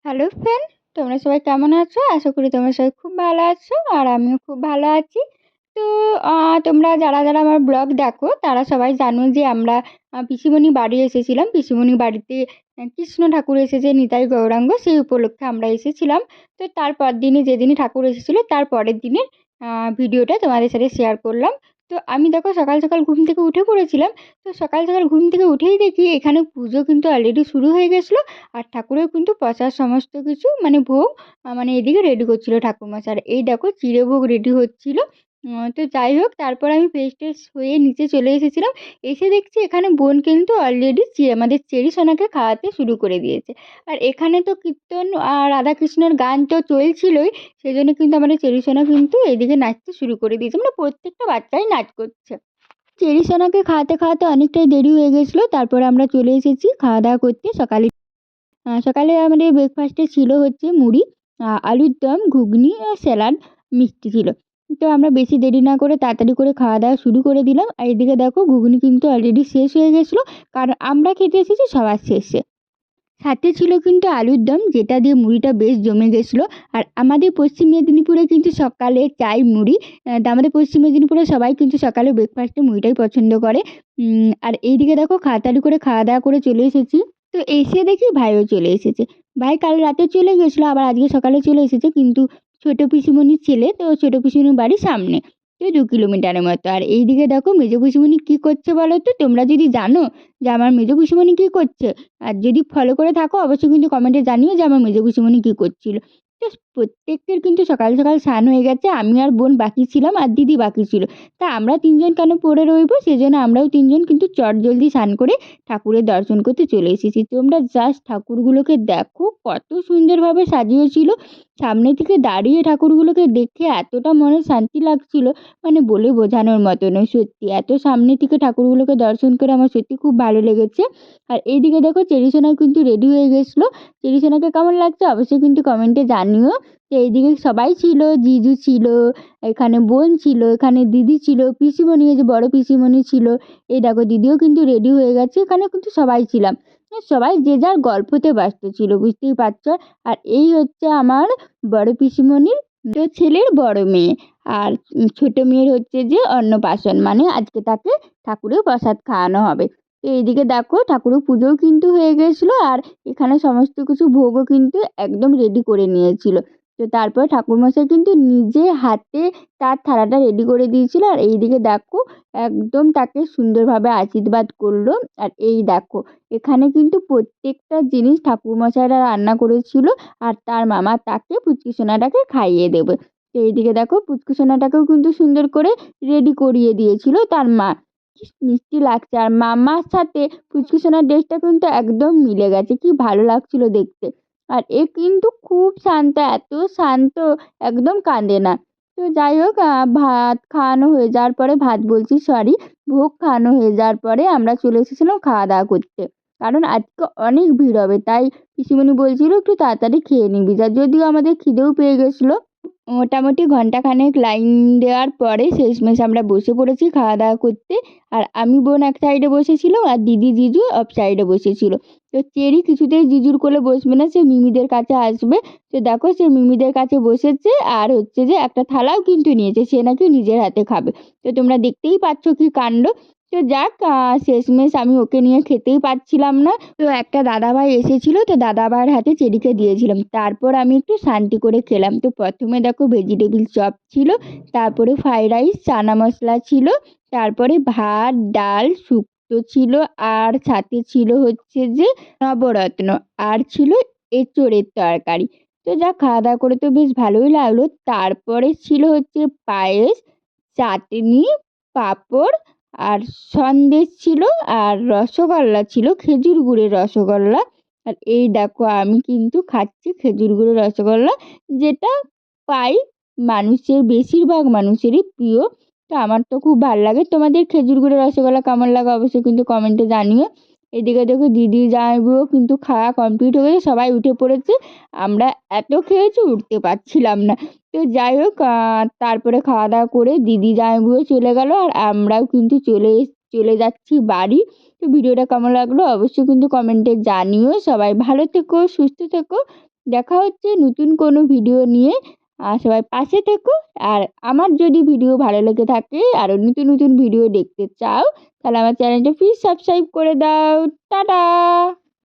Hello friend, তোমরা সবাই কেমন আছো? আশা করি তোমরা সবাই খুব ভালো আছো আর আমিও খুব ভালো আছি। তো তোমরা যারা আমার ব্লগ দেখো তারা সবাই জানো যে আমরা পিসিমণি বাড়ি এসেছিলাম। পিসিমণি বাড়িতে কৃষ্ণ ঠাকুর এসেছে, নিতাই গৌরাঙ্গ, সেই উপলক্ষে আমরা এসেছিলাম। তো তারপর দিনে যেদিনই ঠাকুর এসেছিলো তার পরের দিনের ভিডিওটা তোমাদের সাথে শেয়ার করলাম। তো আমি দেখো সকাল সকাল ঘুম থেকে উঠে পড়েছিলাম। তো সকাল সকাল ঘুম থেকে উঠেই দেখি এখানে পুজো কিন্তু অলরেডি শুরু হয়ে গেছিলো। আর ঠাকুরের কিন্তু প্রসাদ সমস্ত কিছু মানে ভোগ মানে এদিকে রেডি করছিল ঠাকুরমশাই। আর এই দেখো চিঁড়ে ভোগ রেডি হচ্ছিল। তো যাই হোক, তারপর আমি ফ্রেশ ট্রেশ হয়ে নিচে চলে এসেছিলাম। এসে দেখছি এখানে বোন কিন্তু অলরেডি আমাদের চেরি সোনাকে খাওয়াতে শুরু করে দিয়েছে। আর এখানে তো কীর্তন আর রাধাকৃষ্ণের গান তো চলছিলই, সেই জন্য কিন্তু আমাদের চেরি সোনা কিন্তু এদিকে নাচতে শুরু করে দিয়েছে, মানে প্রত্যেকটা বাচ্চাই নাচ করছে। চেরি সোনাকে খাওয়াতে খাওয়াতে অনেকটাই দেরি হয়ে গেছিলো। তারপরে আমরা চলে এসেছি খাওয়া দাওয়া করতে। সকালে আমাদের ব্রেকফাস্টে ছিল হচ্ছে মুড়ি, আলুর দম, ঘুগনি আর স্যালাড, মিষ্টি ছিল। তো আমরা বেশি দেরি না করে তাড়াতাড়ি করে খাওয়া দাওয়া শুরু করে দিলাম। আর এদিকে দেখো ঘুগনি কিন্তু অলরেডি শেষ হয়ে গেছিলো, কারণ আমরা খেতে এসেছি সবার শেষে। সাথে ছিল কিন্তু আলুর দম, যেটা দিয়ে মুড়িটা বেশ জমে গেছিলো। আর আমাদের পশ্চিম মেদিনীপুরে কিন্তু সকালে চাই মুড়ি। আমাদের পশ্চিম মেদিনীপুরে সবাই কিন্তু সকালে ব্রেকফাস্টে মুড়িটাই পছন্দ করে। আর এইদিকে দেখো তাড়াতাড়ি করে খাওয়া দাওয়া করে চলে এসেছি। তো এসে দেখি ভাইও চলে এসেছে। ভাই কাল রাতে চলে গেছিলো, আবার আজকে সকালে চলে এসেছে। কিন্তু ছোটো পিসিমণির ছেলে, তো ছোটো পিসিমণির বাড়ির সামনে, তো 2 কিলোমিটারের মতো। আর এইদিকে দেখো মেজো পিসিমণি কী করছে বলো তো? তোমরা যদি জানো যে আমার মেজো পিসিমণি কী করছে, আর যদি ফলো করে থাকো অবশ্যই কিন্তু কমেন্টে জানিও যে আমার মেজো পিসিমণি কী করছিল। তো প্রত্যেকের কিন্তু সকাল সকাল স্নান হয়ে গেছে। আমি আর বোন বাকি ছিলাম, আর দিদি বাকি ছিল। তা আমরা 3জন কেন পড়ে রইবো, সেজন্য আমরাও 3জন কিন্তু চটজলদি স্নান করে ঠাকুরের দর্শন করতে চলে এসেছি। তোমরা জাস্ট ঠাকুরগুলোকে দেখো কত সুন্দরভাবে সাজিয়েছিল। সামনে থেকে দাঁড়িয়ে ঠাকুরগুলোকে দেখে এতটা মনে শান্তি লাগছিল, মানে বলে বোঝানোর মতো নয়। সত্যি এত সামনে থেকে ঠাকুরগুলোকে দর্শন করে আমার সত্যি খুব ভালো লেগেছে। আর এইদিকে দেখো চেরি সোনাও কিন্তু রেডি হয়ে গেছিলো। চেরি সোনাকে কেমন লাগছে অবশ্যই কিন্তু কমেন্টে জানিও। তো এইদিকে সবাই ছিল, জিজু ছিল, এখানে বোন ছিল, এখানে দিদি ছিল, পিসিমণি, এই যে বড় পিসিমণি ছিল। এই দেখো দিদিও কিন্তু রেডি হয়ে গেছে। এখানে কিন্তু সবাই ছিলাম। সবাই যে যার গল্পতে ব্যস্ত ছিল, বুঝতেই পারছো। আর এই হচ্ছে আমার বড় পিসিমণির তো ছেলের বড় মেয়ে। আর ছোট মেয়ের হচ্ছে যে অন্নপ্রাশন, মানে আজকে তাকে ঠাকুরের প্রসাদ খাওয়ানো হবে। তো এইদিকে দেখো ঠাকুরের পুজোও কিন্তু হয়ে গেছিলো। আর এখানে সমস্ত কিছু ভোগও কিন্তু একদম রেডি করে নিয়েছিল। তো তারপর ঠাকুরমশাই কিন্তু নিজে হাতে তার থালাটা রেডি করে দিয়েছিল। আর এইদিকে দেখো একদম তাকে সুন্দরভাবে আশীর্বাদ করলো। আর এই দেখো এখানে কিন্তু প্রত্যেকটা জিনিস ঠাকুরমশাইরা রান্না করেছিল। আর তার মামা তাকে পুচকি সোনাটাকে খাইয়ে দেবে। তো এইদিকে দেখো পুচকি সোনাটাকেও কিন্তু সুন্দর করে রেডি করিয়ে দিয়েছিল তার মা। কি মিষ্টি লাগছে। আর মামার সাথে পুচকি সোনার ড্রেসটা কিন্তু একদম মিলে গেছে, কি ভালো লাগছিল দেখতে। আর এ কিন্তু খুব শান্ত, এত শান্ত, একদম কাঁদে না। তো যাই হোক, ভাত খাওয়ানো হয়ে যাওয়ার পরে, ভাত বলছি সরি, ভোগ খাওয়ানো হয়ে যাওয়ার পরে আমরা চলে এসেছিলাম খাওয়া দাওয়া করতে। কারণ আজকে অনেক ভিড় হবে, তাই পিসিমণি বলছিল একটু তাড়াতাড়ি খেয়ে নিবি। যা যদিও আমাদের খিদেও পেয়ে গেছিলো। মোটামুটি ঘন্টাখানেক লাইন দেওয়ার পরে শেষমেশ আমরা বসে পড়েছি খাওয়া দাওয়া করতে। আর আমি বোন এক সাইডে বসেছিল, আর দিদি জিজু অফ সাইডে বসেছিল। তো চেরি কিছুতেই জিজুর কোলে বসবে না, সে মিমিদের কাছে আসবে। তো দেখো সে মিমিদের কাছে বসেছে, আর হচ্ছে যে একটা থালাও কিন্তু নিয়েছে, সে নাকি নিজের হাতে খাবে। তো তোমরা দেখতেই পাচ্ছ কি কাণ্ড। তো যাক, শেষমেশ আমি ওকে নিয়ে খেতেই পারছিলাম না। তো একটা দাদাভাই এসেছিলো, তো দাদাভাইয়ের হাতে চেরিকে দিয়েছিলাম। তারপর আমি একটু শান্তি করে খেলাম। তো প্রথমে দেখো ভেজিটেবিল চপ ছিল, তারপরে ফ্রাইড রাইস, চানা মশলা ছিল, তারপরে ভাত, ডাল, শুক্তো ছিল, আর সাথে ছিল হচ্ছে যে নবরত্ন, আর ছিল এঁচোড়ের তরকারি। তো যা খাওয়া দাওয়া করে তো বেশ ভালোই লাগলো। তারপরে ছিল হচ্ছে পায়েস, চাটনি, পাঁপড়, আর সন্দেশ ছিল, আর রসগোল্লা ছিল, খেজুর গুড়ের রসগোল্লা। আর এই দেখো আমি কিন্তু খাচ্ছি খেজুর গুড়ের রসগোল্লা, যেটা পাই মানুষের, বেশিরভাগ মানুষেরই প্রিয়। তো আমার তো খুব ভালো লাগে। তোমাদের খেজুর গুড়ের রসগোল্লা কেমন লাগে অবশ্যই কিন্তু কমেন্টে জানিও। এদিকে দেখো দিদি জামাইবাবুও কিন্তু খাওয়া কমপ্লিট হয়ে গেছে, সবাই উঠে পড়েছে। আমরা এত খেয়েছি উঠতে পারছিলাম না। তো যাই হোক, তারপরে খাওয়া দাওয়া করে দিদি জামাইবাবুও চলে গেল, আর আমরাও কিন্তু চলে যাচ্ছি বাড়ি। তো ভিডিওটা কেমন লাগলো অবশ্যই কিন্তু কমেন্টে জানিও। সবাই ভালো থেকো, সুস্থ থেকো, দেখা হচ্ছে নতুন কোনো ভিডিও নিয়ে। সবাই পাশে থেকো। আর আমার যদি ভিডিও ভালো লেগে থাকে আরও নতুন নতুন ভিডিও দেখতে চাও তাহলে আমার চ্যানেলটা প্লিজ সাবস্ক্রাইব করে দাও। টাটা।